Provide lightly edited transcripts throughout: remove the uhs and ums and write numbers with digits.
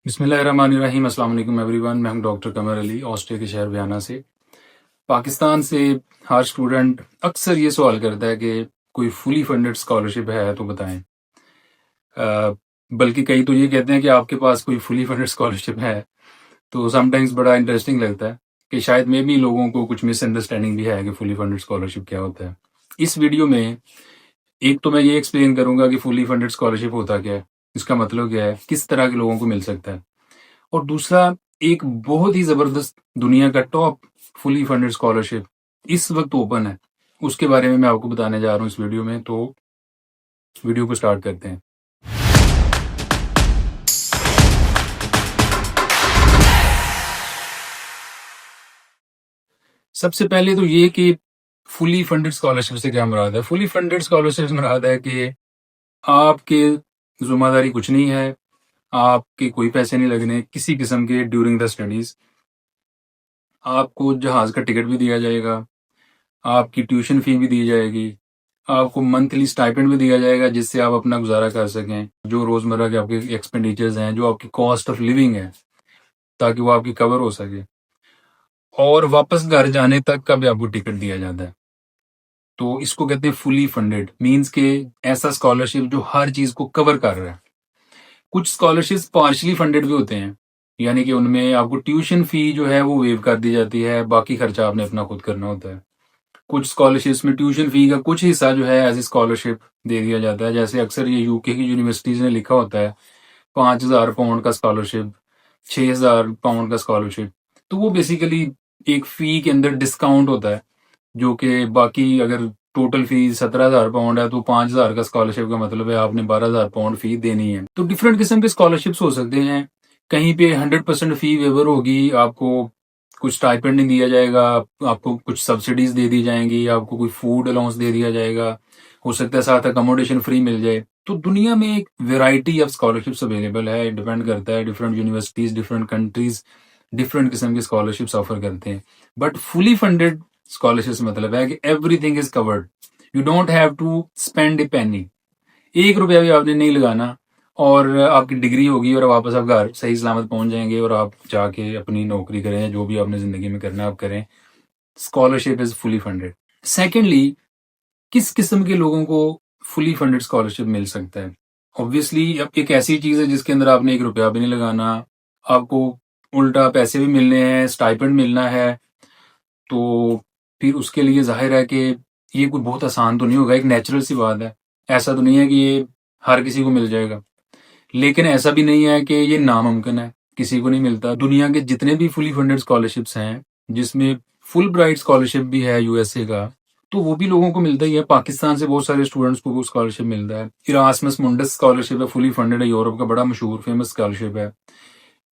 बिस्मिल्लाहिर्रहमानिर्रहीम। अस्सलाम वालेकुम एवरीवन। मैं हूं डॉक्टर कमर अली, ऑस्ट्रिया के शहर बयाना से। पाकिस्तान से हर स्टूडेंट अक्सर ये सवाल करता है कि कोई फुली फंडेड स्कॉलरशिप है तो बताएं। बल्कि कई तो ये कहते हैं कि आपके पास कोई फुली फंडेड स्कॉलरशिप है। तो समटाइम्स बड़ा इंटरेस्टिंग लगता है कि शायद में भी लोगों को कुछ मिसअंडरस्टैंडिंग भी है कि फुली फंडेड स्कॉलरशिप क्या होता है। इस वीडियो में एक तो मैं ये एक्सप्लेन करूंगा कि फुली फंडेड स्कॉलरशिप होता क्या है, इसका मतलब क्या है, किस तरह के लोगों को मिल सकता है। और दूसरा, एक बहुत ही जबरदस्त दुनिया का टॉप फुली फंडेड स्कॉलरशिप इस वक्त ओपन है, उसके बारे में मैं आपको बताने जा रहा हूँ इस वीडियो में। तो वीडियो को स्टार्ट करते हैं। सबसे पहले तो ये कि फुली फंडेड स्कॉलरशिप से क्या मुराद है। फुली फंडेड स्कॉलरशिप से मुराद है कि आपके जिम्मेदारी कुछ नहीं है, आपके कोई पैसे नहीं लगने किसी किस्म के ड्यूरिंग द स्टडीज। आपको जहाज का टिकट भी दिया जाएगा, आपकी ट्यूशन फी भी दी जाएगी, आपको मंथली स्टाइपेंड भी दिया जाएगा जिससे आप अपना गुजारा कर सकें, जो रोजमर्रा के आपके एक्सपेंडिचर्स हैं, जो आपकी कॉस्ट ऑफ लिविंग है, ताकि वो आपकी कवर हो सके। और वापस घर जाने तक का भी आपको टिकट दिया जाता है। तो इसको कहते हैं फुली फंडेड, मींस के ऐसा स्कॉलरशिप जो हर चीज को कवर कर रहा है। कुछ स्कॉलरशिप्स पार्शली फंडेड भी होते हैं, यानी कि उनमें आपको ट्यूशन फी जो है वो वेव कर दी जाती है, बाकी खर्चा आपने अपना खुद करना होता है। कुछ स्कॉलरशिप्स में ट्यूशन फी का कुछ हिस्सा जो है एज ए स्कॉलरशिप दे दिया जाता है। जैसे अक्सर ये यूके की यूनिवर्सिटीज ने लिखा होता है 5,000 पाउंड का स्कॉलरशिप, 6,000 पाउंड का स्कॉलरशिप। तो वो बेसिकली एक फी के अंदर डिस्काउंट होता है, जो कि बाकी अगर टोटल फी 17,000 पाउंड है तो 5,000 का स्कॉलरशिप का मतलब है आपने 12,000 पाउंड फी देनी है। तो डिफरेंट किस्म के स्कॉलरशिप्स हो सकते हैं। कहीं पे 100% फी वेवर होगी, आपको कुछ स्टाइपेंड नहीं दिया जाएगा, आपको कुछ सब्सिडीज दे दी जाएंगी, आपको कोई फूड अलाउंस दे दिया जाएगा, हो सकता है साथ अकोमोडेशन फ्री मिल जाए। तो दुनिया में एक वेराइटी ऑफ स्कॉलरशिप्स अवेलेबल है, डिपेंड करता है different universities, different countries different किस्म की स्कॉलरशिप्स ऑफर करते हैं। बट फुली फंडेड स्कॉलरशिप्स मतलब है कि everything is covered, you don't have to spend a penny, 1 रुपया भी आपने नहीं लगाना, और आपकी डिग्री होगी और वापस आप घर सही सलामत पहुंच जाएंगे और आप जाके अपनी नौकरी करें, जो भी आपने जिंदगी में करना है आप करें। Scholarship is fully funded. Secondly, किस किस्म के लोगों को फुली फंडेड स्कॉलरशिप मिल सकता है। ऑब्वियसली अब एक ऐसी चीज है जिसके अंदर आपने 1 रुपया भी नहीं लगाना, आपको उल्टा पैसे भी मिलने हैं, स्टाइपेंड मिलना है। तो फिर उसके लिए जाहिर है कि ये कोई बहुत आसान तो नहीं होगा, एक नेचुरल सी बात है। ऐसा तो नहीं है कि ये हर किसी को मिल जाएगा, लेकिन ऐसा भी नहीं है कि ये नामुमकिन है, किसी को नहीं मिलता। दुनिया के जितने भी फुली फंडेड स्कॉलरशिप्स हैं, जिसमें फुल ब्राइट स्कॉलरशिप भी है यूएसए का, तो वो भी लोगों को मिलता ही है। पाकिस्तान से बहुत सारे स्टूडेंट्स को वो स्कॉलरशिप मिलता है। इरास्मस मुंडस स्कॉलरशिप है, फुली फंडेड है, यूरोप का बड़ा मशहूर फेमस स्कॉलरशिप है।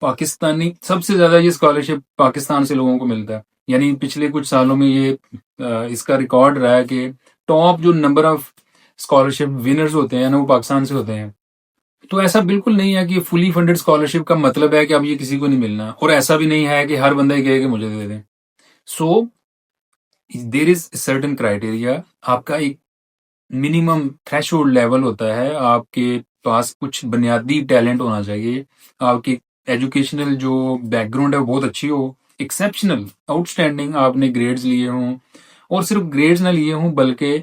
पाकिस्तानी सबसे ज्यादा ये स्कॉलरशिप पाकिस्तान से लोगों को मिलता है। यानी पिछले कुछ सालों में ये इसका रिकॉर्ड रहा है कि टॉप जो नंबर ऑफ स्कॉलरशिप विनर्स होते हैं ना, वो पाकिस्तान से होते हैं। तो ऐसा बिल्कुल नहीं है कि फुली फंडेड स्कॉलरशिप का मतलब है कि अब ये किसी को नहीं मिलना, और ऐसा भी नहीं है कि हर बंदा ही कहे कि मुझे दे दें। सो देर इज सर्टेन क्राइटेरिया, आपका एक मिनिमम थ्रेशोल्ड लेवल होता है, आपके पास कुछ बुनियादी टैलेंट होना चाहिए, आपकी एजुकेशनल जो बैकग्राउंड है वो बहुत अच्छी हो, एक्सेप्शनल आउटस्टैंडिंग आपने ग्रेड्स लिए हों, और सिर्फ ग्रेड्स ना लिए हों बल्कि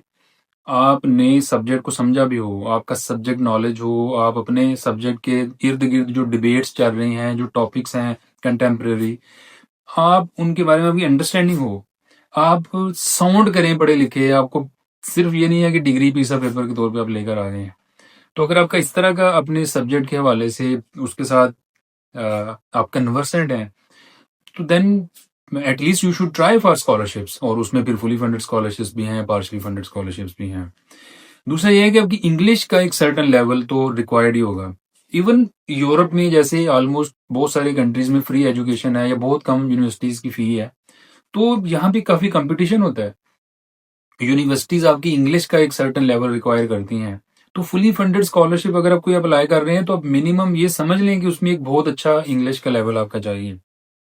आपने सब्जेक्ट को समझा भी हो, आपका सब्जेक्ट नॉलेज हो, आप अपने सब्जेक्ट के इर्द गिर्द जो डिबेट्स चल रही हैं, जो टॉपिक्स हैं कंटेम्प्रेरी, आप उनके बारे में आपकी अंडरस्टैंडिंग हो, आप साउंड करें पढ़े लिखे, आपको सिर्फ ये नहीं है कि डिग्री पीस ऑफ पेपर के तौर पे आप लेकर आ रहे हैं। तो अगर आपका इस तरह का अपने सब्जेक्ट के हवाले से उसके साथ आप कन्वर्सेंट हैं, तो then at least you should try for scholarships. और उसमें फिर फुली फंडेड स्कॉलरशिप्स भी हैं, पार्शली फंडेड स्कॉलरशिप्स भी हैं। दूसरा यह है कि आपकी इंग्लिश का एक सर्टन लेवल तो रिक्वायर्ड ही होगा। इवन यूरोप में जैसे ऑलमोस्ट बहुत सारे कंट्रीज में फ्री एजुकेशन है या बहुत कम यूनिवर्सिटीज की फी है, तो यहाँ भी काफी कंपटीशन होता है। यूनिवर्सिटीज आपकी इंग्लिश का एक सर्टन लेवल रिक्वायर करती हैं। तो फुली फंडेड स्कॉलरशिप अगर आप कोई अप्लाई कर रहे हैं तो आप मिनिमम ये समझ लें कि उसमें एक बहुत अच्छा इंग्लिश का लेवल आपका चाहिए।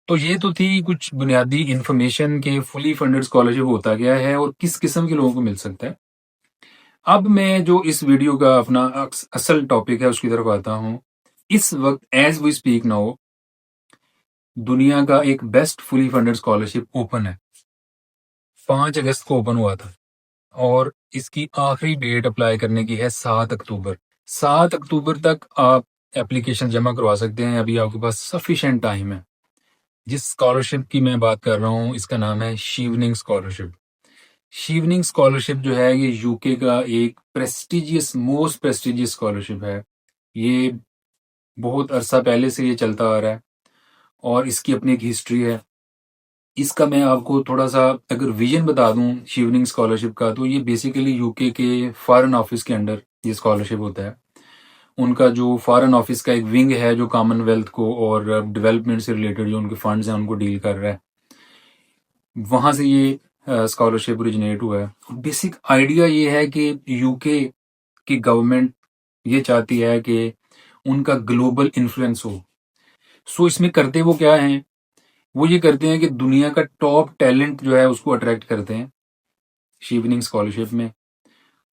तो ये तो थी कुछ बुनियादी इंफॉर्मेशन के फुली फंडेड स्कॉलरशिप होता क्या है और किस किस्म के लोगों को मिल सकता है। अब मैं जो इस वीडियो का अपना असल टॉपिक है उसकी तरफ आता हूँ इस वक्त एज वी स्पीक नाउ दुनिया का एक best fully funded scholarship open है। 5 अगस्त को ओपन हुआ था और इसकी आखिरी डेट अप्लाई करने की है 7 अक्टूबर। 7 अक्टूबर तक आप एप्लीकेशन जमा करवा सकते हैं। अभी आपके पास सफिशिएंट टाइम है। जिस स्कॉलरशिप की मैं बात कर रहा हूँ इसका नाम है शीवनिंग स्कॉलरशिप। शीवनिंग स्कॉलरशिप जो है ये यूके का एक प्रेस्टिजियस मोस्ट प्रेस्टिजियस स्कॉलरशिप है। ये बहुत अरसा पहले से ये चलता आ रहा है और इसकी अपनी एक हिस्ट्री है। इसका मैं आपको थोड़ा सा अगर विजन बता दूं शीवनिंग स्कॉलरशिप का, तो ये बेसिकली यूके के फॉरेन ऑफिस के अंडर ये स्कॉलरशिप होता है। उनका जो फॉरेन ऑफिस का एक विंग है जो कॉमनवेल्थ को और डेवलपमेंट से रिलेटेड जो उनके फंड्स हैं उनको डील कर रहा है, वहां से ये स्कॉलरशिप ओरिजिनेट हुआ है। बेसिक आइडिया ये है कि यूके की गवर्नमेंट ये चाहती है कि उनका ग्लोबल इन्फ्लुएंस हो। सो इसमें करते वो क्या हैं, वो ये करते हैं कि दुनिया का टॉप टैलेंट जो है उसको अट्रैक्ट करते हैं शीवनिंग स्कॉलरशिप में,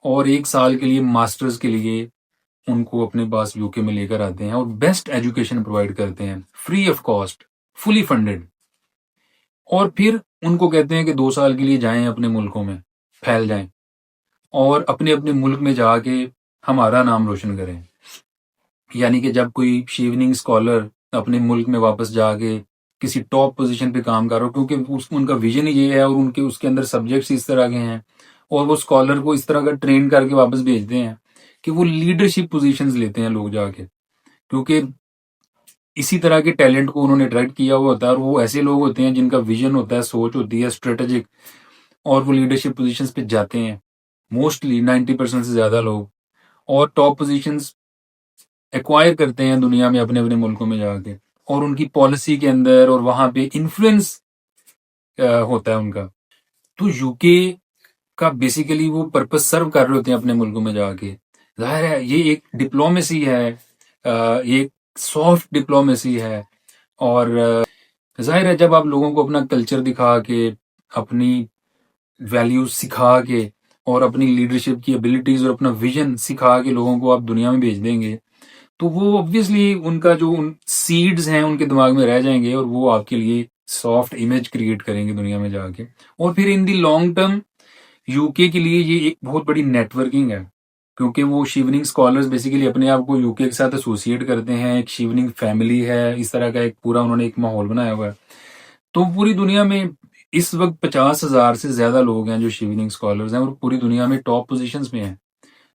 और 1 साल के लिए मास्टर्स के लिए उनको अपने पास यूके में लेकर आते हैं और बेस्ट एजुकेशन प्रोवाइड करते हैं free of cost, fully funded. और फिर उनको कहते हैं कि 2 साल के लिए जाएं अपने मुल्कों में, फैल जाएं और अपने अपने मुल्क में जाके हमारा नाम रोशन करें। यानी कि जब कोई शीवनिंग स्कॉलर अपने मुल्क में वापस जाके किसी टॉप पोजीशन पे काम कर रहा हो, क्योंकि उनका विजन ये है और उनके उसके अंदर सब्जेक्ट्स इस तरह के हैं और वो स्कॉलर को इस तरह का ट्रेन करके वापस भेजते हैं कि वो लीडरशिप पोजीशंस लेते हैं लोग जाके, क्योंकि इसी तरह के टैलेंट को उन्होंने अट्रैक्ट किया हुआ होता है और वो ऐसे लोग होते हैं जिनका विजन होता है, सोच होती है स्ट्रेटेजिक, और वो लीडरशिप पोजीशंस पे जाते हैं। मोस्टली 90% से ज्यादा लोग और टॉप पोजीशंस एक्वायर करते हैं दुनिया में अपने अपने मुल्कों में जाके, और उनकी पॉलिसी के अंदर और वहां पे इन्फ्लुएंस होता है उनका। तो यूके का बेसिकली वो पर्पस सर्व कर रहे होते हैं अपने मुल्कों में जाके। जाहिर है ये एक डिप्लोमेसी है, ये सॉफ्ट डिप्लोमेसी है। और जाहिर है जब आप लोगों को अपना कल्चर दिखा के, अपनी वैल्यूज सिखा के और अपनी लीडरशिप की एबिलिटीज और अपना विजन सिखा के लोगों को आप दुनिया में भेज देंगे, तो वो ऑब्वियसली उनका जो उन सीड्स हैं उनके दिमाग में रह जाएंगे और वो आपके लिए सॉफ्ट इमेज क्रिएट करेंगे दुनिया में जाके। और फिर इन दी लॉन्ग टर्म यूके के लिए ये एक बहुत बड़ी नेटवर्किंग है, क्योंकि वो शिवनिंग स्कॉलर्स बेसिकली अपने आप को यूके के साथ एसोसिएट करते हैं। एक शिवनिंग फैमिली है, इस तरह का एक पूरा उन्होंने एक माहौल बनाया हुआ है। तो पूरी दुनिया में इस वक्त 50,000 से ज्यादा लोग हैं जो शिवनिंग स्कॉलर्स हैं और पूरी दुनिया में टॉप पोजीशंस में हैं।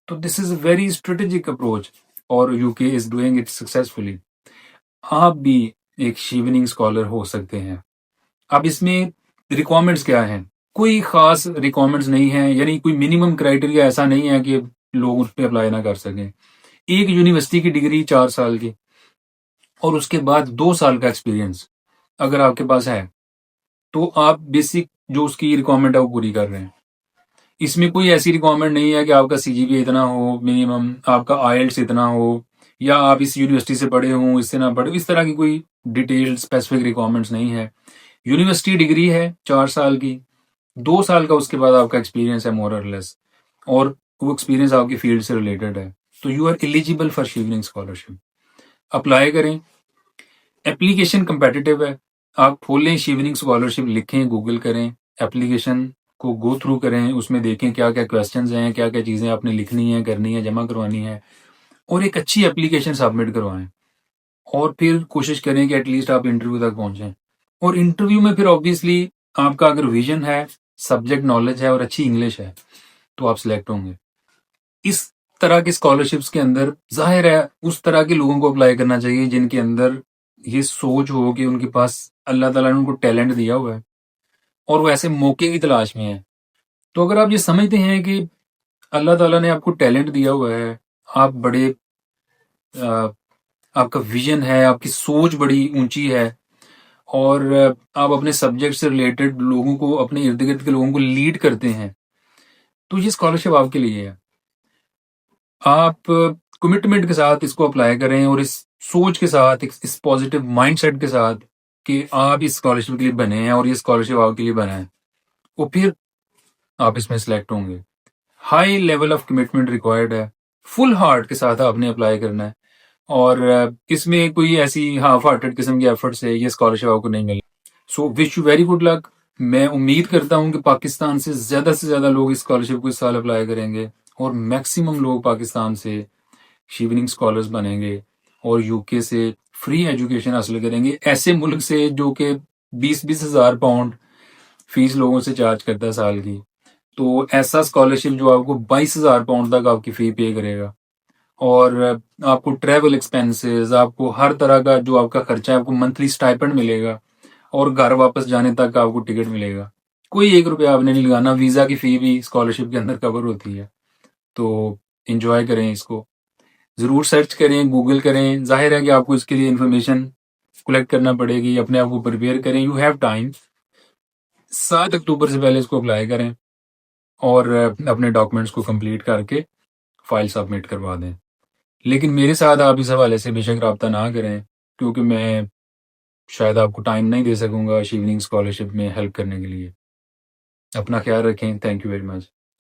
तो this is a very strategic approach और UK is doing it successfully. आप भी एक शिवनिंग स्कॉलर हो सकते हैं। अब इसमें रिक्वायरमेंट्स क्या हैं? कोई खास रिक्वायरमेंट्स नहीं है, यानी कोई मिनिमम क्राइटेरिया ऐसा नहीं है कि लोग उस पर अप्लाई ना कर सकें। एक यूनिवर्सिटी की डिग्री 4 साल की और उसके बाद 2 साल का एक्सपीरियंस अगर आपके पास है तो आप बेसिक जो उसकी रिक्वायरमेंट है वो पूरी कर रहे हैं। इसमें कोई ऐसी रिक्वायरमेंट नहीं है कि आपका सीजीपीए इतना हो मिनिमम, आपका आईएलटीएस इतना हो, या आप इस यूनिवर्सिटी से पढ़े हों इससे ना पढ़े, इस तरह की कोई डिटेल्ड स्पेसिफिक रिक्वायरमेंट्स नहीं है। यूनिवर्सिटी डिग्री है 4 साल की, 2 साल का उसके बाद आपका एक्सपीरियंस है मोर और लेस, और वो एक्सपीरियंस आपकी फील्ड से रिलेटेड है, तो यू आर एलिजिबल फॉर शिवनिंग स्कॉलरशिप। अप्लाई करें। एप्लीकेशन कंपेटिटिव है। आप खोलें शिवनिंग स्कॉलरशिप, लिखें, गूगल करें, एप्लीकेशन को गो थ्रू करें, उसमें देखें क्या क्या क्वेश्चंस हैं, क्या क्या चीज़ें आपने लिखनी है, करनी है, जमा करवानी है, और एक अच्छी एप्लीकेशन सबमिट करवाएं। और फिर कोशिश करें कि एटलीस्ट आप इंटरव्यू तक पहुंचें। और इंटरव्यू में फिर ऑब्वियसली आपका अगर विजन है, सब्जेक्ट नॉलेज है और अच्छी इंग्लिश है तो आप सिलेक्ट होंगे। इस तरह की स्कॉलरशिप्स के अंदर जाहिर है उस तरह के लोगों को अप्लाई करना चाहिए जिनके अंदर ये सोच हो कि उनके पास अल्लाह ताला ने उनको टैलेंट दिया हुआ है और वो ऐसे मौके की तलाश में है। तो अगर आप ये समझते हैं कि अल्लाह ताला ने आपको टैलेंट दिया हुआ है, आप बड़े आपका विजन है, आपकी सोच बड़ी ऊंची है, और आप अपने सब्जेक्ट से रिलेटेड लोगों को, अपने इर्द गिर्द के लोगों को लीड करते हैं, तो ये स्कॉलरशिप आपके लिए है। आप कमिटमेंट के साथ इसको अप्लाई करें और इस सोच के साथ, इस पॉजिटिव माइंडसेट के साथ कि आप इस स्कॉलरशिप के लिए बने हैं और ये स्कॉलरशिप आपके लिए बना है, तो फिर आप इसमें सिलेक्ट होंगे। High level of commitment required है, फुल हार्ट के साथ आपने अप्लाई करना है। और इसमें कोई ऐसी हाफ हार्टेड किस्म की एफर्ट से ये स्कॉलरशिप आपको नहीं मिली। So wish you very good luck. मैं उम्मीद करता हूँ कि पाकिस्तान से ज़्यादा लोग इस स्कॉलरशिप को इस साल अप्लाई करेंगे और मैक्सिमम लोग पाकिस्तान से शिवनिंग स्कॉलर्स बनेंगे और यूके से फ्री एजुकेशन हासिल करेंगे, ऐसे मुल्क से जो कि 20-20 हज़ार पाउंड फीस लोगों से चार्ज करता है साल की। तो ऐसा स्कॉलरशिप जो आपको 22,000 पाउंड तक आपकी फी पे करेगा और आपको ट्रैवल एक्सपेंसेस, आपको हर तरह का जो आपका खर्चा है, आपको मंथली स्टाइपेंड मिलेगा और घर वापस जाने तक आपको टिकट मिलेगा। कोई 1 रुपया आपने नहीं लगाना। वीज़ा की फ़ी भी स्कॉलरशिप के अंदर कवर होती है। तो इंजॉय करें इसको। ज़रूर सर्च करें, गूगल करें। ज़ाहिर है कि आपको इसके लिए इन्फॉर्मेशन कलेक्ट करना पड़ेगी, अपने आप को प्रिपेयर करें। You have time. 7 अक्टूबर से पहले इसको अप्लाई करें और अपने डॉक्यूमेंट्स को कंप्लीट करके फाइल सबमिट करवा दें। लेकिन मेरे साथ आप इस हवाले से बेशक रब्ता ना करें, क्योंकि मैं शायद आपको टाइम नहीं दे सकूंगा शिवनिंग स्कॉलरशिप में हेल्प करने के लिए। अपना ख्याल रखें। Thank you very much.